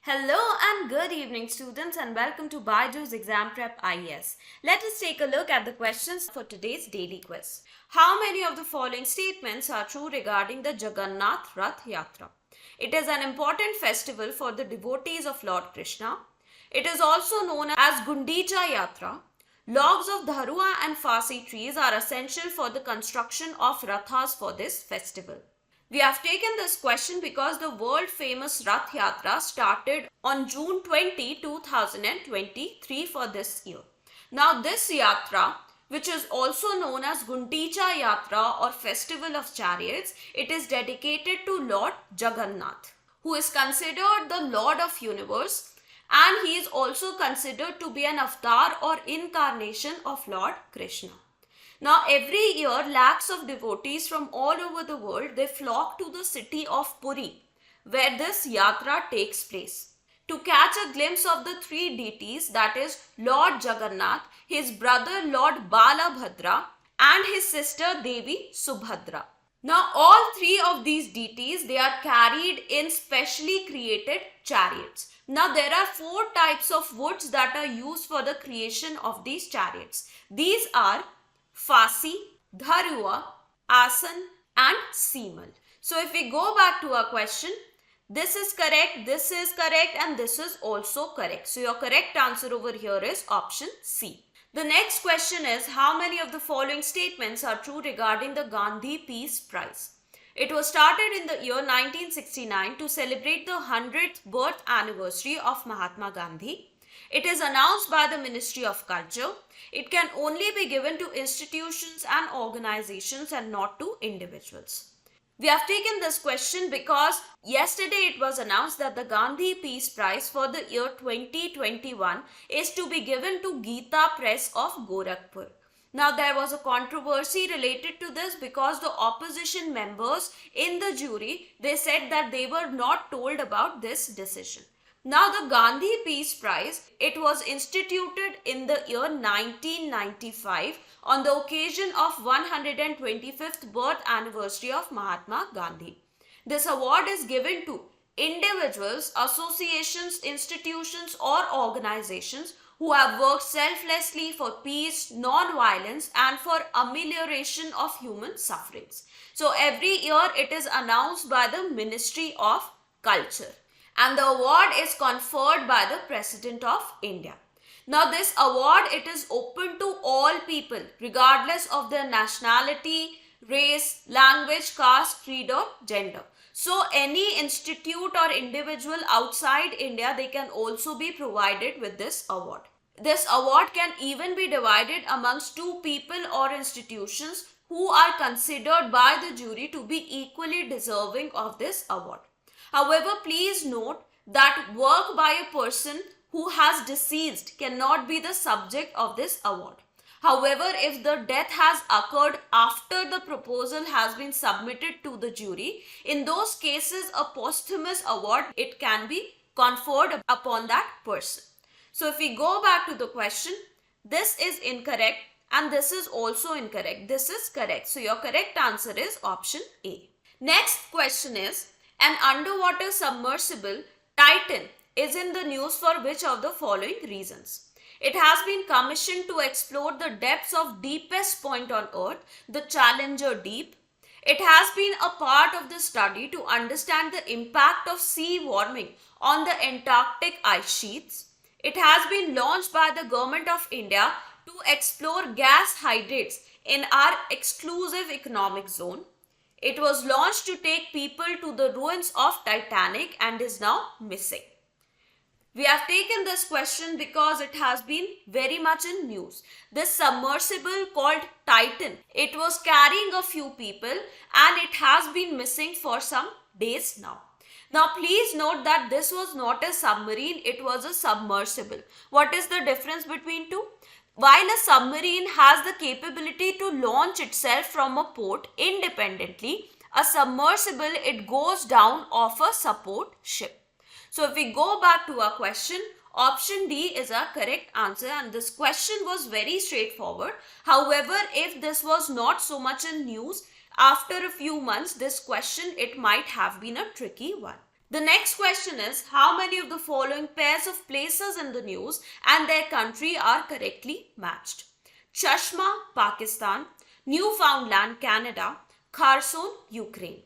Hello and good evening students and welcome to Byju's Exam Prep IES. Let us take a look at the questions for today's daily quiz. How many of the following statements are true regarding the Jagannath Rath Yatra? It is an important festival for the devotees of Lord Krishna. It is also known as Gundicha Yatra. Logs of dharua and fasi trees are essential for the construction of rathas for this festival. We have taken this question because the world famous Rath Yatra started on June 20, 2023 for this year. Now this Yatra, which is also known as Gundicha Yatra or Festival of Chariots, it is dedicated to Lord Jagannath, who is considered the Lord of Universe, and he is also considered to be an avatar or incarnation of Lord Krishna. Now every year lakhs of devotees from all over the world, they flock to the city of Puri where this yatra takes place to catch a glimpse of the three deities, that is Lord Jagannath, his brother Lord Balabhadra and his sister Devi Subhadra. Now all three of these deities, they are carried in specially created chariots. Now there are four types of woods that are used for the creation of these chariots. These are Fasi, Dharua, Asan and Semal. So if we go back to our question, this is correct and this is also correct. So your correct answer over here is option C. The next question is, how many of the following statements are true regarding the Gandhi Peace Prize? It was started in the year 1969 to celebrate the 100th birth anniversary of Mahatma Gandhi. It is announced by the Ministry of Culture. It can only be given to institutions and organizations and not to individuals. We have taken this question because yesterday it was announced that the Gandhi Peace Prize for the year 2021 is to be given to Geeta Press of Gorakhpur. Now there was a controversy related to this because the opposition members in the jury, they said that they were not told about this decision. Now the Gandhi Peace Prize, it was instituted in the year 1995 on the occasion of 125th birth anniversary of Mahatma Gandhi. This award is given to individuals, associations, institutions or organizations who have worked selflessly for peace, non-violence and for amelioration of human sufferings. So every year it is announced by the Ministry of Culture, and the award is conferred by the President of India. Now this award, it is open to all people regardless of their nationality, race, language, caste, creed or gender. So any institute or individual outside India, they can also be provided with this award. This award can even be divided amongst two people or institutions who are considered by the jury to be equally deserving of this award. However, please note that work by a person who has deceased cannot be the subject of this award. However, if the death has occurred after the proposal has been submitted to the jury, in those cases a posthumous award, it can be conferred upon that person. So if we go back to the question, this is incorrect and this is also incorrect. This is correct. So your correct answer is option A. Next question is, an underwater submersible, Titan, is in the news for which of the following reasons? It has been commissioned to explore the depths of deepest point on Earth, the Challenger Deep. It has been a part of the study to understand the impact of sea warming on the Antarctic ice sheets. It has been launched by the Government of India to explore gas hydrates in our exclusive economic zone. It was launched to take people to the ruins of Titanic and is now missing. We have taken this question because it has been very much in news. This submersible called Titan, it was carrying a few people and it has been missing for some days now. Now please note that this was not a submarine, it was a submersible. What is the difference between two? While a submarine has the capability to launch itself from a port independently, a submersible, it goes down off a support ship. So if we go back to our question, option D is our correct answer, and this question was very straightforward. However, if this was not so much in news, after a few months, this question, it might have been a tricky one. The next question is, how many of the following pairs of places in the news and their country are correctly matched? Chashma, Pakistan; Newfoundland, Canada; Kherson, Ukraine.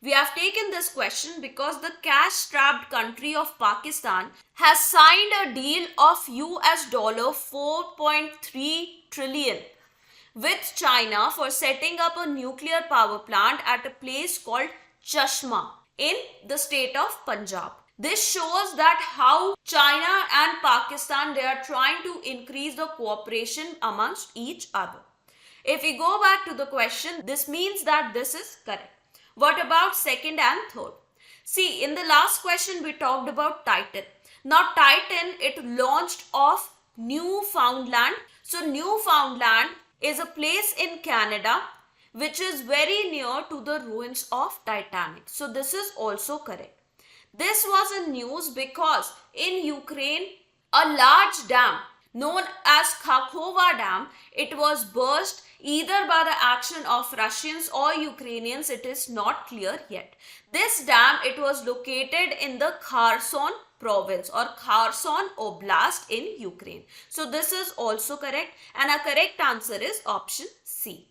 We have taken this question because the cash-strapped country of Pakistan has signed a deal of US dollar 4.3 trillion with China for setting up a nuclear power plant at a place called Chashma in the state of Punjab. This shows that how China and Pakistan, they are trying to increase the cooperation amongst each other. If we go back to the question, this means that this is correct. What about second and third? See, in the last question we talked about Titan. Now Titan, it launched off Newfoundland. So Newfoundland is a place in Canada which is very near to the ruins of Titanic. So this is also correct. This was in news because in Ukraine, a large dam known as Kakhovka Dam, it was burst either by the action of Russians or Ukrainians, it is not clear yet. This dam, it was located in the Kherson province or Kherson Oblast in Ukraine. So this is also correct, and our correct answer is option C.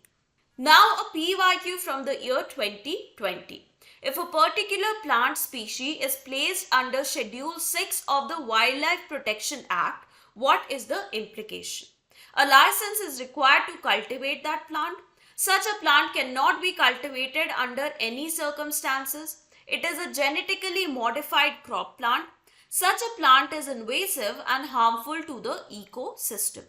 Now a PYQ from the year 2020. If a particular plant species is placed under Schedule 6 of the Wildlife Protection Act, what is the implication? A license is required to cultivate that plant. Such a plant cannot be cultivated under any circumstances. It is a genetically modified crop plant. Such a plant is invasive and harmful to the ecosystem.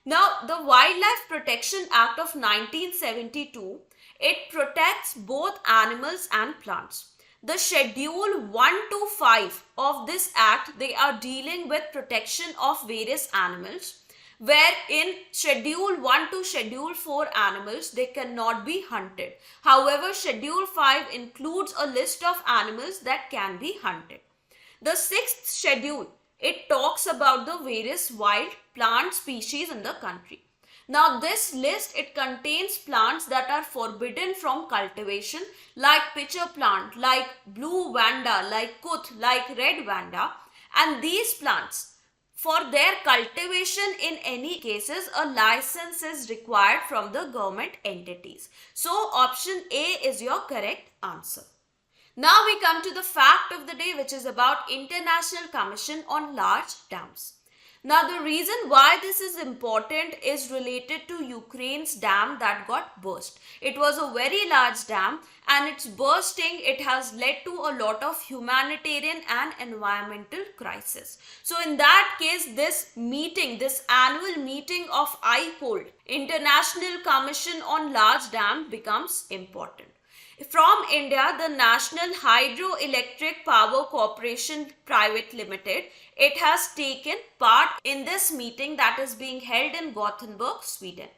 Now, the Wildlife Protection Act of 1972, it protects both animals and plants. The Schedule 1 to 5 of this act, they are dealing with protection of various animals, where in Schedule 1 to Schedule 4 animals, they cannot be hunted. However, Schedule 5 includes a list of animals that can be hunted. The 6th schedule, it talks about the various wild plant species in the country. Now this list, it contains plants that are forbidden from cultivation, like pitcher plant, like blue vanda, like kuth, like red vanda, and these plants, for their cultivation in any cases, a license is required from the government entities. So option A is your correct answer. Now we come to the fact of the day, which is about International Commission on Large Dams. Now the reason why this is important is related to Ukraine's dam that got burst. It was a very large dam, and its bursting, it has led to a lot of humanitarian and environmental crisis. So in that case, this meeting, this annual meeting of ICOLD, International Commission on Large Dam, becomes important. From India, the National Hydroelectric Power Corporation Private Limited, it has taken part in this meeting that is being held in Gothenburg, Sweden.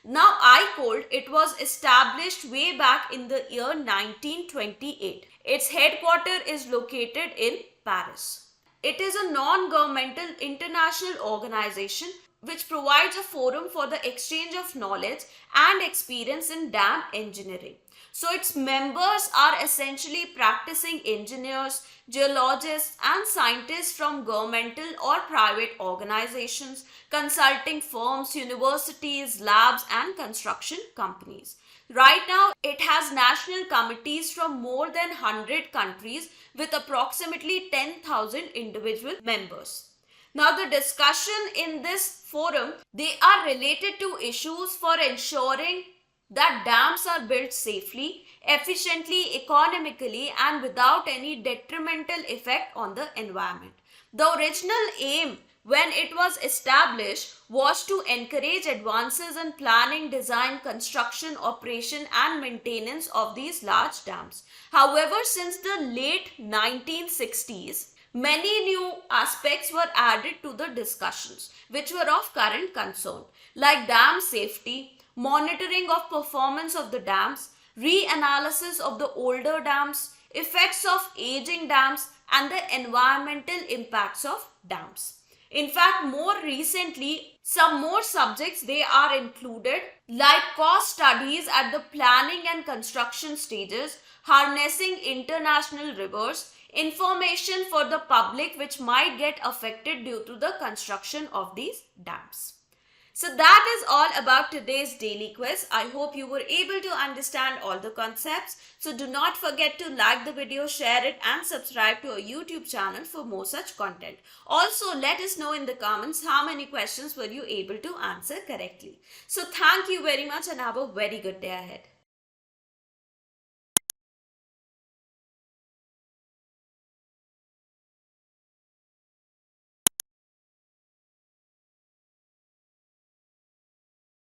Now, ICOLD, it was established way back in the year 1928. Its headquarters is located in Paris. It is a non-governmental international organization which provides a forum for the exchange of knowledge and experience in dam engineering. So its members are essentially practicing engineers, geologists and scientists from governmental or private organizations, consulting firms, universities, labs and construction companies. Right now, it has national committees from more than 100 countries with approximately 10,000 individual members. Now, the discussion in this forum, they are related to issues for ensuring that dams are built safely, efficiently, economically and without any detrimental effect on the environment. The original aim when it was established was to encourage advances in planning, design, construction, operation and maintenance of these large dams. However, since the late 1960s, many new aspects were added to the discussions which were of current concern, like dam safety, monitoring of performance of the dams, reanalysis of the older dams, effects of aging dams and the environmental impacts of dams. In fact, more recently, some more subjects they are included, like cost studies at the planning and construction stages, harnessing international rivers, information for the public which might get affected due to the construction of these dams. So that is all about today's daily quiz. I hope you were able to understand all the concepts. So do not forget to like the video, share it and subscribe to our YouTube channel for more such content. Also, let us know in the comments how many questions were you able to answer correctly. So thank you very much and have a very good day ahead.